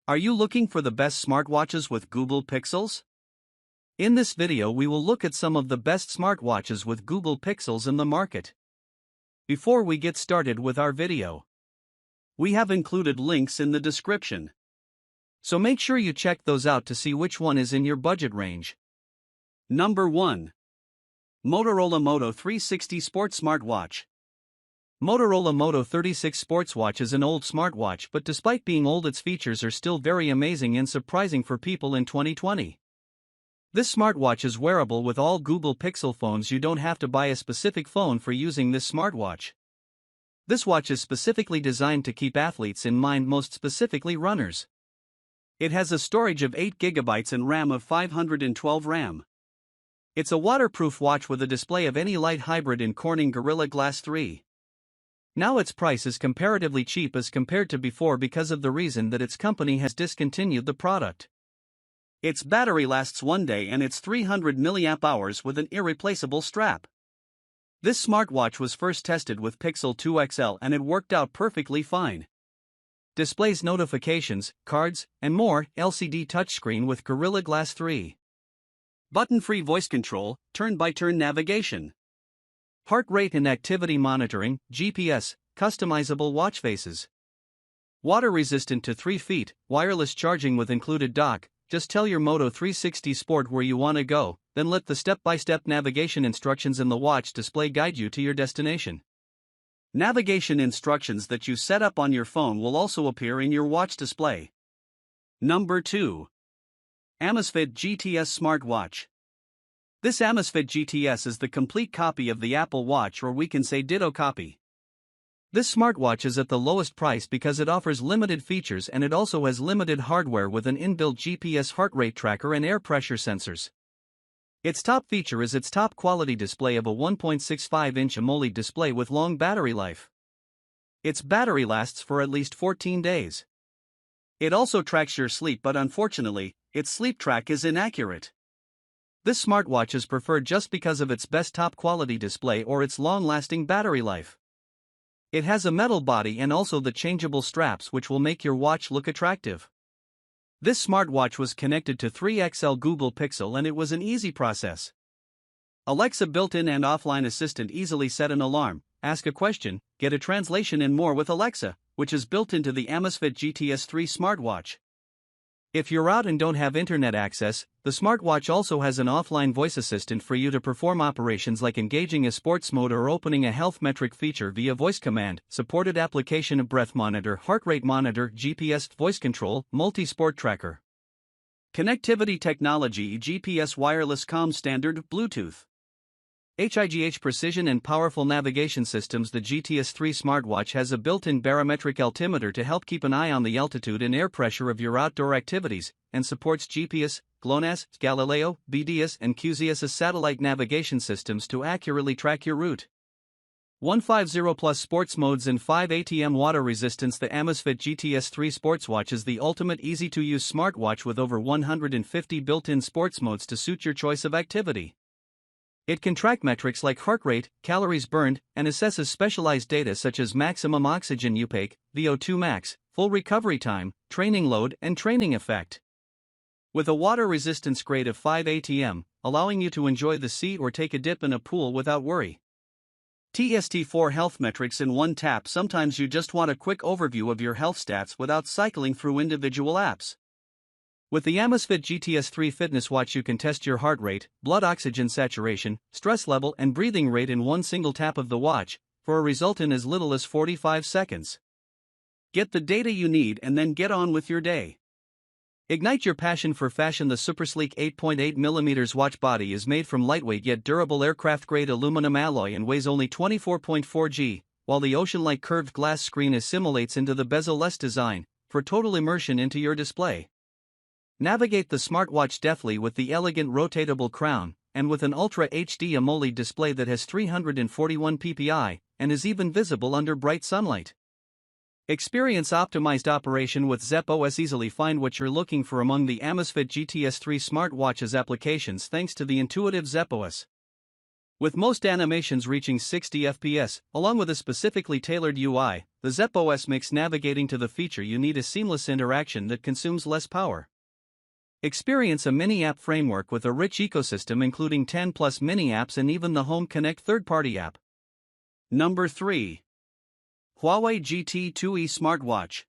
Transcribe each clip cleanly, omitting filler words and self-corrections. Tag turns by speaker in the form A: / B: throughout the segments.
A: Are you looking for the best smartwatches with Google Pixels? In this video we will look at some of the best smartwatches with Google Pixels in the market. Before we get started with our video, we have included links in the description. So make sure you check those out to see which one is in your budget range. Number 1. Motorola Moto 360 Sports Smartwatch. Motorola Moto 36 Sportswatch is an old smartwatch, but despite being old, its features are still very amazing and surprising for people in 2020. This smartwatch is wearable with all Google Pixel phones. You don't have to buy a specific phone for using this smartwatch. This watch is specifically designed to keep athletes in mind, most specifically runners. It has a storage of 8 GB and RAM of 512 RAM. It's a waterproof watch with a display of any light hybrid in Corning Gorilla Glass 3. Now its price is comparatively cheap as compared to before because of the reason that its company has discontinued the product. Its battery lasts 1 day and it's 300 mAh with an irreplaceable strap. This smartwatch was first tested with Pixel 2 XL and it worked out perfectly fine. Displays notifications, cards, and more. LCD touchscreen with Gorilla Glass 3. Button-free voice control, turn-by-turn navigation. Heart rate and activity monitoring, GPS, customizable watch faces. Water resistant to 3 feet, wireless charging with included dock. Just tell your Moto 360 Sport where you want to go, then let the step-by-step navigation instructions in the watch display guide you to your destination. Navigation instructions that you set up on your phone will also appear in your watch display. Number 2. Amisit GTS Smartwatch. This Amisit GTS is the complete copy of the Apple Watch, or we can say ditto copy. This smartwatch is at the lowest price because it offers limited features and it also has limited hardware with an inbuilt GPS heart rate tracker and air pressure sensors. Its top feature is its top quality display of a 1.65-inch AMOLED display with long battery life. Its battery lasts for at least 14 days. It also tracks your sleep, but unfortunately, its sleep track is inaccurate. This smartwatch is preferred just because of its best top quality display or its long-lasting battery life. It has a metal body and also the changeable straps, which will make your watch look attractive. This smartwatch was connected to 3XL Google Pixel and it was an easy process. Alexa built-in and offline assistant easily set an alarm, ask a question, get a translation and more with Alexa, which is built into the Amisit GTS 3 smartwatch. If you're out and don't have internet access, the smartwatch also has an offline voice assistant for you to perform operations like engaging a sports mode or opening a health metric feature via voice command. Supported application of breath monitor, heart rate monitor, GPS, voice control, multi-sport tracker. Connectivity technology: GPS, wireless comm standard, Bluetooth. HIGH precision and powerful navigation systems. The GTS 3 smartwatch has a built-in barometric altimeter to help keep an eye on the altitude and air pressure of your outdoor activities, and supports GPS, GLONASS, Galileo, BDS and QGIS satellite navigation systems to accurately track your route. 150 plus sports modes and 5 ATM water resistance. The Amisit GTS 3 Sportswatch is the ultimate easy-to-use smartwatch with over 150 built-in sports modes to suit your choice of activity. It can track metrics like heart rate, calories burned, and assesses specialized data such as maximum oxygen uptake, VO2 max, full recovery time, training load, and training effect. With a water resistance grade of 5 ATM, allowing you to enjoy the sea or take a dip in a pool without worry. TST4 health metrics in one tap. Sometimes you just want a quick overview of your health stats without cycling through individual apps. With the Amisit GTS 3 fitness watch you can test your heart rate, blood oxygen saturation, stress level and breathing rate in one single tap of the watch, for a result in as little as 45 seconds. Get the data you need and then get on with your day. Ignite your passion for fashion. The super sleek 8.8mm watch body is made from lightweight yet durable aircraft-grade aluminum alloy and weighs only 24.4 g, while the ocean-like curved glass screen assimilates into the bezel-less design, for total immersion into your display. Navigate the smartwatch deftly with the elegant rotatable crown, and with an Ultra HD AMOLED display that has 341 ppi, and is even visible under bright sunlight. Experience optimized operation with Zepp OS. Easily find what you're looking for among the Amisit GTS 3 smartwatch's applications thanks to the intuitive Zepp OS. With most animations reaching 60 FPS, along with a specifically tailored UI, the Zepp OS makes navigating to the feature you need a seamless interaction that consumes less power. Experience a mini-app framework with a rich ecosystem including 10 plus mini-apps and even the Home Connect third-party app. Number 3. Huawei GT2E Smartwatch.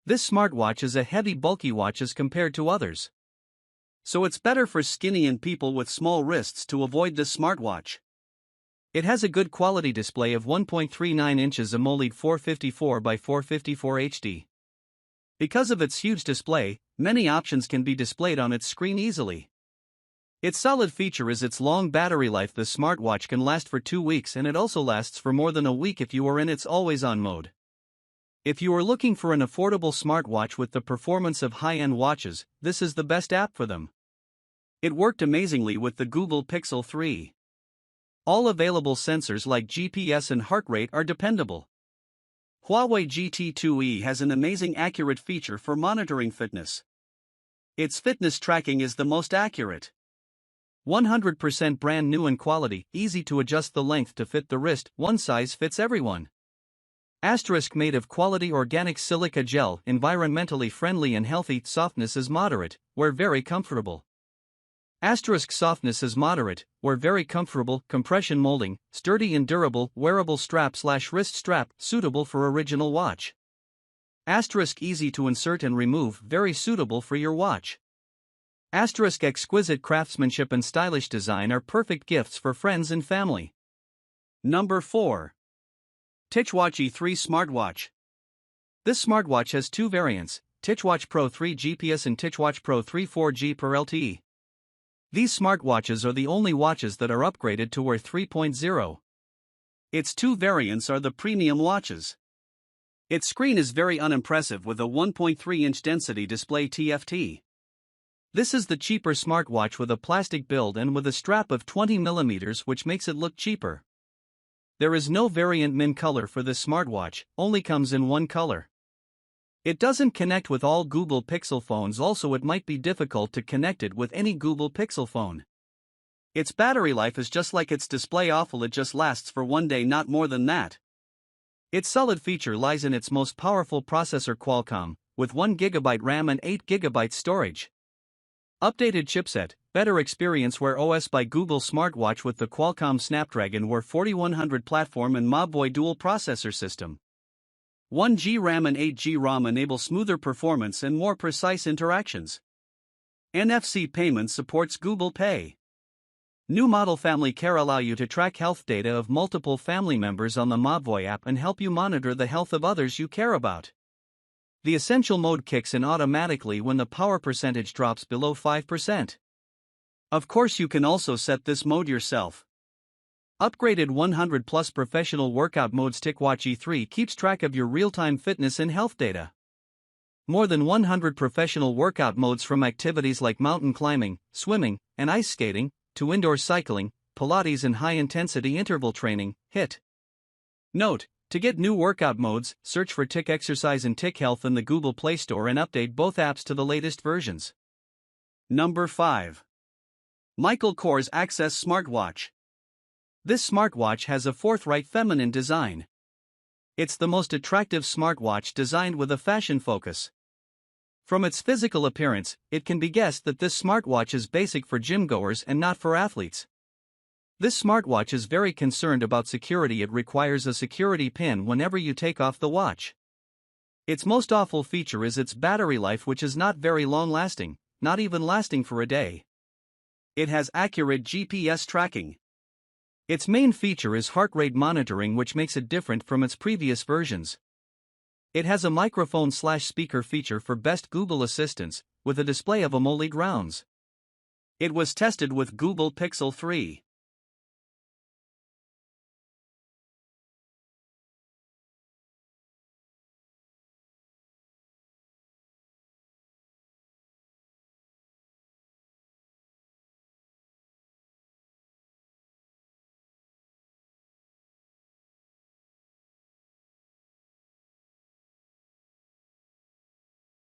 A: This smartwatch is a heavy bulky watch as compared to others. So it's better for skinny and people with small wrists to avoid this smartwatch. It has a good quality display of 1.39 inches AMOLED 454 by 454 HD. Because of its huge display, many options can be displayed on its screen easily. Its solid feature is its long battery life. The smartwatch can last for 2 weeks, and it also lasts for more than a week if you are in its always-on mode. If you are looking for an affordable smartwatch with the performance of high-end watches, this is the best app for them. It worked amazingly with the Google Pixel 3. All available sensors like GPS and heart rate are dependable. Huawei GT2E has an amazing accurate feature for monitoring fitness. Its fitness tracking is the most accurate. 100% brand new and quality, easy to adjust the length to fit the wrist, one size fits everyone. Made of quality organic silica gel, environmentally friendly and healthy. Softness is moderate, wear very comfortable. Softness is moderate, wear very comfortable. Compression molding, sturdy and durable. Wearable strap/wrist strap, suitable for original watch. Easy to insert and remove, very suitable for your watch. Exquisite craftsmanship and stylish design are perfect gifts for friends and family. Number 4. TicWatch E3 Smartwatch. This smartwatch has 2 variants, TicWatch Pro 3 GPS and TicWatch Pro 3 4G per LTE. These smartwatches are the only watches that are upgraded to Wear 3.0. Its 2 variants are the premium watches. Its screen is very unimpressive with a 1.3-inch density display TFT. This is the cheaper smartwatch with a plastic build and with a strap of 20 mm, which makes it look cheaper. There is no variant min color for this smartwatch, only comes in one color. It doesn't connect with all Google Pixel phones. Also, it might be difficult to connect it with any Google Pixel phone. Its battery life is just like its display awful, it just lasts for 1 day, not more than that. Its solid feature lies in its most powerful processor Qualcomm, with 1 GB RAM and 8 GB storage. Updated chipset, better experience. Wear OS by Google smartwatch with the Qualcomm Snapdragon Wear 4100 platform and MobVoy dual processor system. 1G RAM and 8G ROM enable smoother performance and more precise interactions. NFC payment supports Google Pay. New model family care allow you to track health data of multiple family members on the MobVoy app and help you monitor the health of others you care about. The essential mode kicks in automatically when the power percentage drops below 5%. Of course, you can also set this mode yourself. Upgraded 100 plus professional workout modes. TicWatch E3 keeps track of your real-time fitness and health data. More than 100 professional workout modes, from activities like mountain climbing, swimming, and ice skating, to indoor cycling, Pilates and high-intensity interval training, HIIT. Note: to get new workout modes, search for Tic Exercise and Tic Health in the Google Play Store and update both apps to the latest versions. Number 5. Michael Kors Access Smartwatch. This smartwatch has a forthright feminine design. It's the most attractive smartwatch designed with a fashion focus. From its physical appearance, it can be guessed that this smartwatch is basic for gym-goers and not for athletes. This smartwatch is very concerned about security. It requires a security pin whenever you take off the watch. Its most awful feature is its battery life, which is not very long-lasting, not even lasting for a day. It has accurate GPS tracking. Its main feature is heart rate monitoring, which makes it different from its previous versions. It has a microphone/speaker feature for best Google assistance, with a display of AMOLED rounds. It was tested with Google Pixel 3.